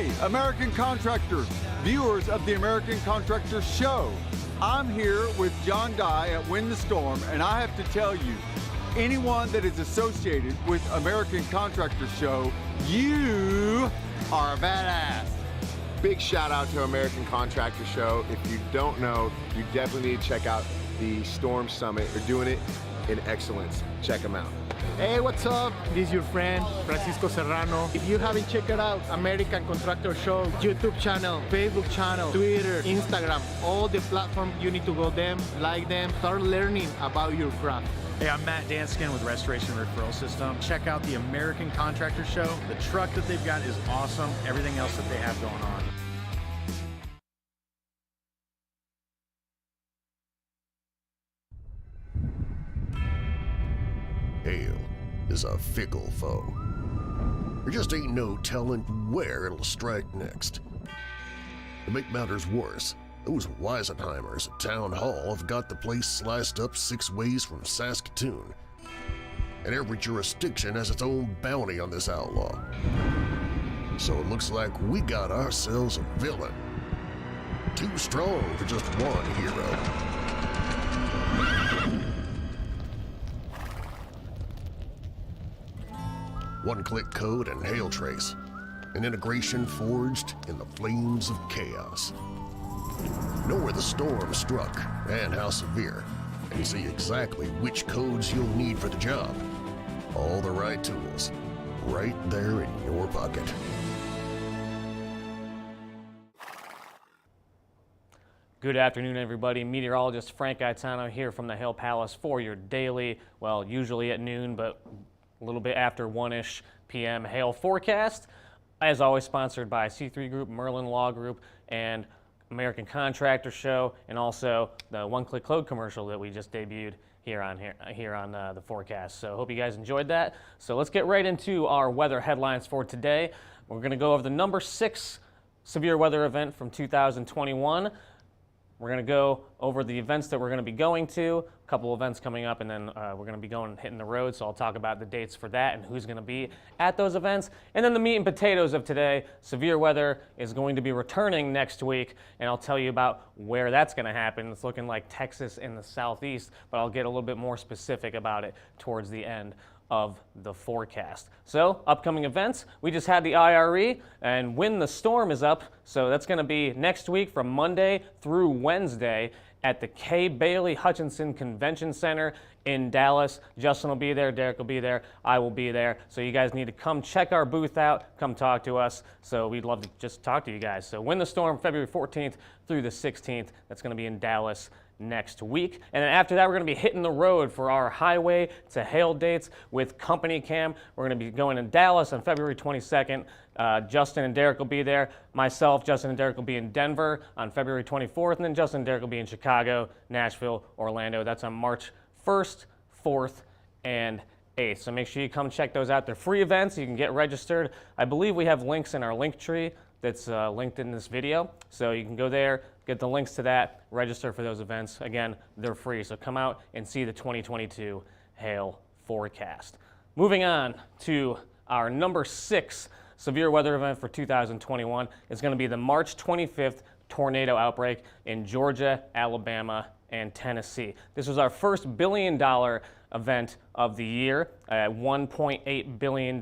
Hey, American contractors, viewers of the American Contractor Show. I'm here with John Dye at Win the Storm, and I have to tell you, anyone that is associated with American Contractor Show, you are a badass. Big shout out to American Contractor Show. If you don't know, you definitely need to check out the Storm Summit. They're doing it in excellence. Check them out. Hey, what's up? This is your friend, Francisco Serrano. If you haven't checked it out, American Contractor Show, YouTube channel, Facebook channel, Twitter, Instagram, all the platforms, you need to go them, like them, start learning about your craft. Hey, I'm Matt Danskin with Restoration Referral System. Check out the American Contractor Show. The truck that they've got is awesome. Everything else that they have going on. Hail is a fickle foe. There just ain't no telling where it'll strike next. To make matters worse, those Weisenheimers at Town Hall have got the place sliced up 6 ways from Saskatoon. And every jurisdiction has its own bounty on this outlaw. So it looks like we got ourselves a villain. Too strong for just one hero. One-click code and hail trace. An integration forged in the flames of chaos. Know where the storm struck and how severe, and see exactly which codes you'll need for the job. All the right tools, right there in your pocket. Good afternoon, everybody. Meteorologist Frank Gaetano here from the Hail Palace for your daily, well, usually at noon, but a little bit after 1-ish p.m. hail forecast. As always, sponsored by C3 Group, Merlin Law Group, and American Contractor Show, and also the one-click code commercial that we just debuted here on the forecast. So hope you guys enjoyed that. So let's get right into our weather headlines for today. We're going to go over the number 6 severe weather event from 2021. We're going to go over the events that we're going to be going to, a couple events coming up, and then we're going to be hitting the road, so I'll talk about the dates for that and who's going to be at those events. And then the meat and potatoes of today, severe weather is going to be returning next week, and I'll tell you about where that's going to happen. It's looking like Texas in the southeast, but I'll get a little bit more specific about it towards the end of the forecast. So, upcoming events, we just had the IRE, and Win the Storm is up, so that's going to be next week from Monday through Wednesday at the Kay Bailey Hutchinson Convention Center in Dallas. Justin will be there, Derek will be there, I will be there, so you guys need to come check our booth out, come talk to us, so we'd love to just talk to you guys. So Win the Storm, February 14th through the 16th, that's going to be in Dallas next week. And then after that, we're going to be hitting the road for our highway to hail dates with Company Cam. We're going to be going to Dallas on February 22nd. Justin and Derek will be there. Myself, Justin and Derek will be in Denver on February 24th, and then Justin and Derek will be in Chicago, Nashville, Orlando. That's on March 1st, 4th, and 8th. So make sure you come check those out. They're free events. You can get registered. I believe we have links in our link tree that's linked in this video. So you can go there, get the links to that, register for those events. Again, they're free, so come out and see the 2022 hail forecast. Moving on to our number 6 severe weather event for 2021 is going to be the March 25th tornado outbreak in Georgia, Alabama, and Tennessee. This was our first billion-dollar event of the year at $1.8 billion.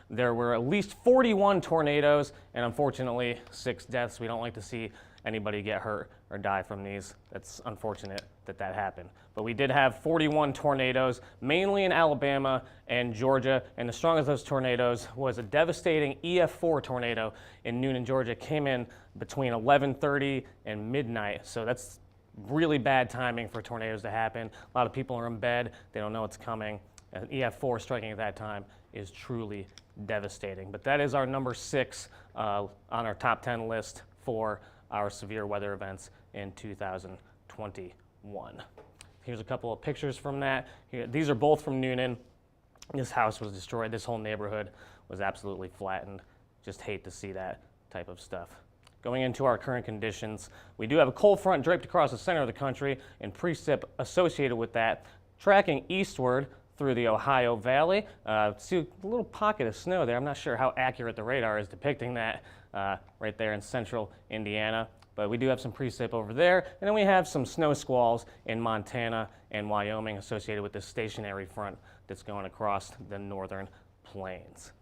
There were at least 41 tornadoes and unfortunately 6 deaths. We don't like to see anybody get hurt or die from these. That's unfortunate that that happened. But we did have 41 tornadoes, mainly in Alabama and Georgia, and the strongest of those tornadoes was a devastating EF4 tornado in Noonan, Georgia. Came in between 11:30 and midnight, so that's really bad timing for tornadoes to happen. A lot of people are in bed, they don't know what's coming. An EF4 striking at that time is truly devastating. But that is our number 6 on our top 10 list for our severe weather events in 2021. Here's a couple of pictures from that. These are both from Noonan. This house was destroyed. This whole neighborhood was absolutely flattened. Just hate to see that type of stuff. Going into our current conditions, we do have a cold front draped across the center of the country and precip associated with that, tracking eastward through the Ohio Valley. See a little pocket of snow there. I'm not sure how accurate the radar is depicting that. right there in central Indiana. But we do have some precip over there, and then we have some snow squalls in Montana and Wyoming associated with this stationary front that's going across the northern plains.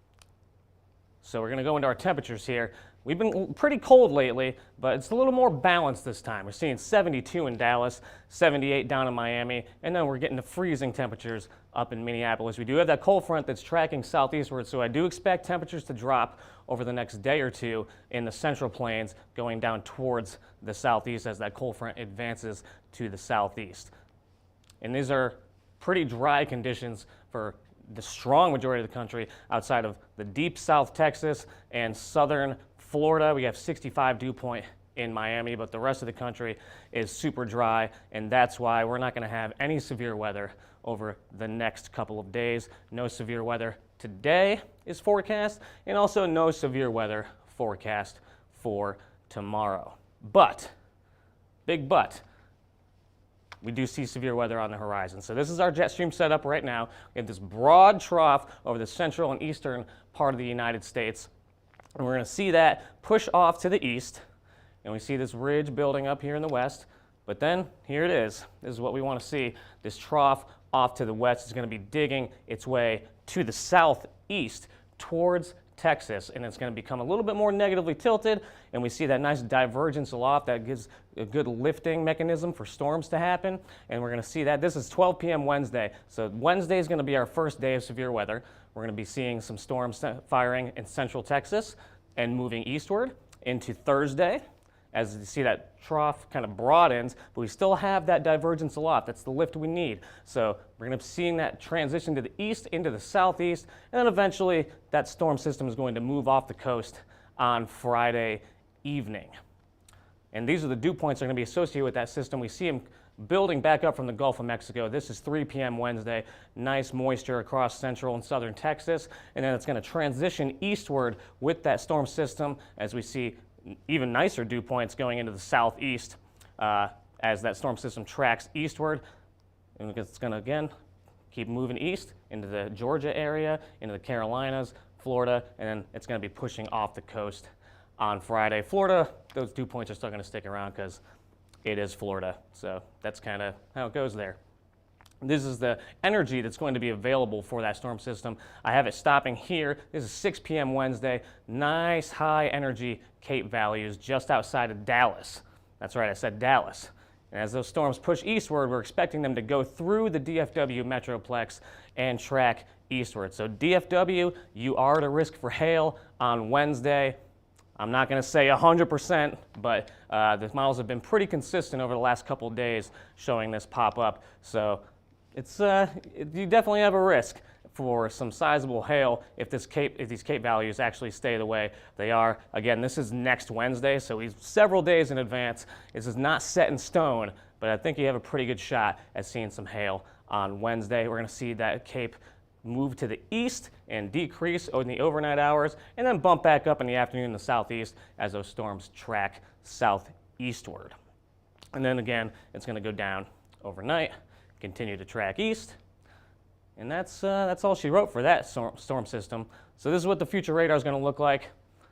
So we're going to go into our temperatures here. We've been pretty cold lately, but it's a little more balanced this time. We're seeing 72 in Dallas, 78 down in Miami, and then we're getting to freezing temperatures up in Minneapolis. We do have that cold front that's tracking southeastward, so I do expect temperatures to drop over the next day or two in the central plains, going down towards the southeast as that cold front advances to the southeast. And these are pretty dry conditions for the strong majority of the country outside of the deep South Texas and southern Florida. We have 65 dew point in Miami, but the rest of the country is super dry, and that's why we're not going to have any severe weather over the next couple of days. No severe weather today is forecast, and also no severe weather forecast for tomorrow. But, big but, we do see severe weather on the horizon. So this is our jet stream setup right now. We have this broad trough over the central and eastern part of the United States. And we're going to see that push off to the east. And we see this ridge building up here in the west. But then here it is. This is what we want to see. This trough off to the west is going to be digging its way to the southeast towards Texas, and it's going to become a little bit more negatively tilted, and we see that nice divergence aloft that gives a good lifting mechanism for storms to happen, and we're going to see that. This is 12 p.m. Wednesday, so Wednesday is going to be our first day of severe weather. We're going to be seeing some storms firing in central Texas and moving eastward into Thursday. As you see, that trough kind of broadens, but we still have that divergence aloft. That's the lift we need. So we're going to be seeing that transition to the east into the southeast, and then eventually that storm system is going to move off the coast on Friday evening. And these are the dew points that are going to be associated with that system. We see them building back up from the Gulf of Mexico. This is 3 p.m. Wednesday. Nice moisture across central and southern Texas, and then it's going to transition eastward with that storm system as we see even nicer dew points going into the southeast as that storm system tracks eastward. And it's going to, again, keep moving east into the Georgia area, into the Carolinas, Florida, and then it's going to be pushing off the coast on Friday. Florida, those dew points are still going to stick around because it is Florida. So that's kind of how it goes there. This is the energy that's going to be available for that storm system. I have it stopping here. This is 6 p.m. Wednesday. Nice high energy Cape values just outside of Dallas. That's right, I said Dallas. And as those storms push eastward, we're expecting them to go through the DFW Metroplex and track eastward. So DFW, you are at a risk for hail on Wednesday. I'm not going to say 100%, but the models have been pretty consistent over the last couple of days showing this pop up. So it's you definitely have a risk for some sizable hail if these Cape values actually stay the way they are. Again, this is next Wednesday, so he's several days in advance. This is not set in stone, but I think you have a pretty good shot at seeing some hail on Wednesday. We're going to see that Cape move to the east and decrease in the overnight hours, and then bump back up in the afternoon in the southeast as those storms track southeastward. And then again, it's going to go down overnight, continue to track east, and that's all she wrote for that storm system. So this is what the future radar is going to look like.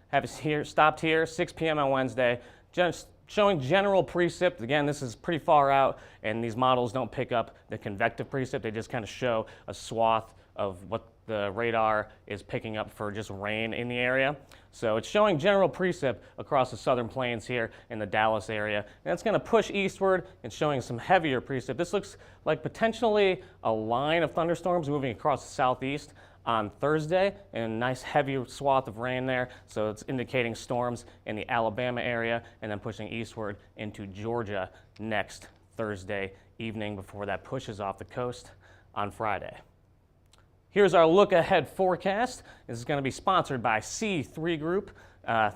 Have it here, stopped here, 6 p.m. on Wednesday, just showing general precip. Again, this is pretty far out, and these models don't pick up the convective precip. They just kind of show a swath of what the radar is picking up for just rain in the area. So it's showing general precip across the southern plains here in the Dallas area. And it's going to push eastward and showing some heavier precip. This looks like potentially a line of thunderstorms moving across the southeast on Thursday, and a nice heavy swath of rain there. So it's indicating storms in the Alabama area and then pushing eastward into Georgia next Thursday evening before that pushes off the coast on Friday. Here's our look ahead forecast. This is going to be sponsored by C3 Group.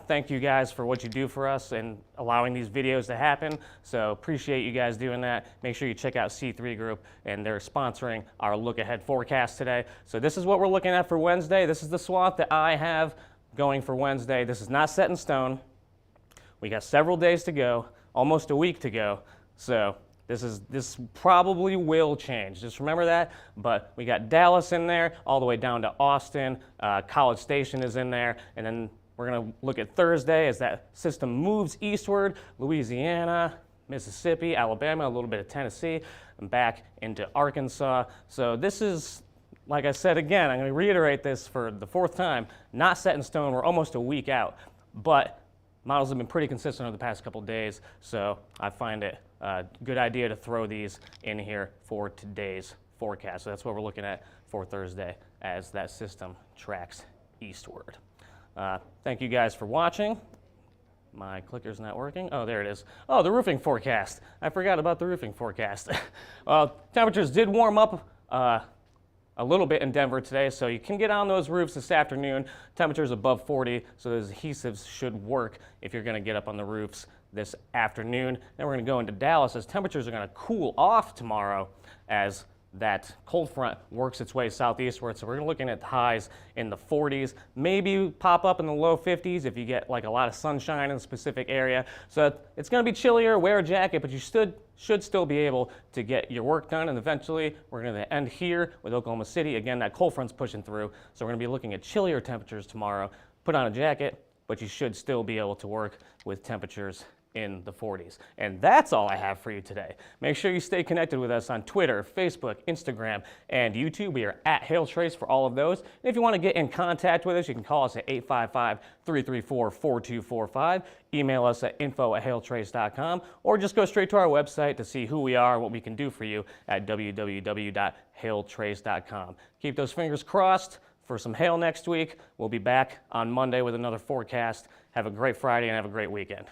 Thank you guys for what you do for us and allowing these videos to happen. So appreciate you guys doing that. Make sure you check out C3 Group, and they're sponsoring our look ahead forecast today. So this is what we're looking at for Wednesday. This is the swath that I have going for Wednesday. This is not set in stone. We got several days to go, almost a week to go. So this probably will change. Just remember that. But we got Dallas in there, all the way down to Austin. College Station is in there, and then We're going to look at Thursday as that system moves eastward, Louisiana, Mississippi, Alabama, a little bit of Tennessee, and back into Arkansas. So this is, like I said again, I'm going to reiterate this for the fourth time, not set in stone. We're almost a week out, but models have been pretty consistent over the past couple days, so I find it a good idea to throw these in here for today's forecast. So that's what we're looking at for Thursday as that system tracks eastward. Thank you guys for watching. My clicker's not working. Oh, there it is. Oh, the roofing forecast. I forgot about the roofing forecast. Well, temperatures did warm up a little bit in Denver today, so you can get on those roofs this afternoon. Temperatures above 40, so those adhesives should work if you're going to get up on the roofs this afternoon. Then we're going to go into Dallas as temperatures are going to cool off tomorrow as that cold front works its way southeastward. So we're looking at highs in the 40s, maybe pop up in the low 50s if you get like a lot of sunshine in a specific area. So it's going to be chillier, wear a jacket, but you should still be able to get your work done. And eventually we're going to end here with Oklahoma City. Again, that cold front's pushing through. So we're going to be looking at chillier temperatures tomorrow. Put on a jacket, but you should still be able to work with temperatures in the 40s. And that's all I have for you today. Make sure you stay connected with us on Twitter, Facebook, Instagram, and YouTube. We are at HailTrace for all of those. And if you want to get in contact with us, you can call us at 855-334-4245, email us at info@hailtrace.com, or just go straight to our website to see who we are and what we can do for you at www.hailtrace.com. Keep those fingers crossed for some hail next week. We'll be back on Monday with another forecast. Have a great Friday and have a great weekend.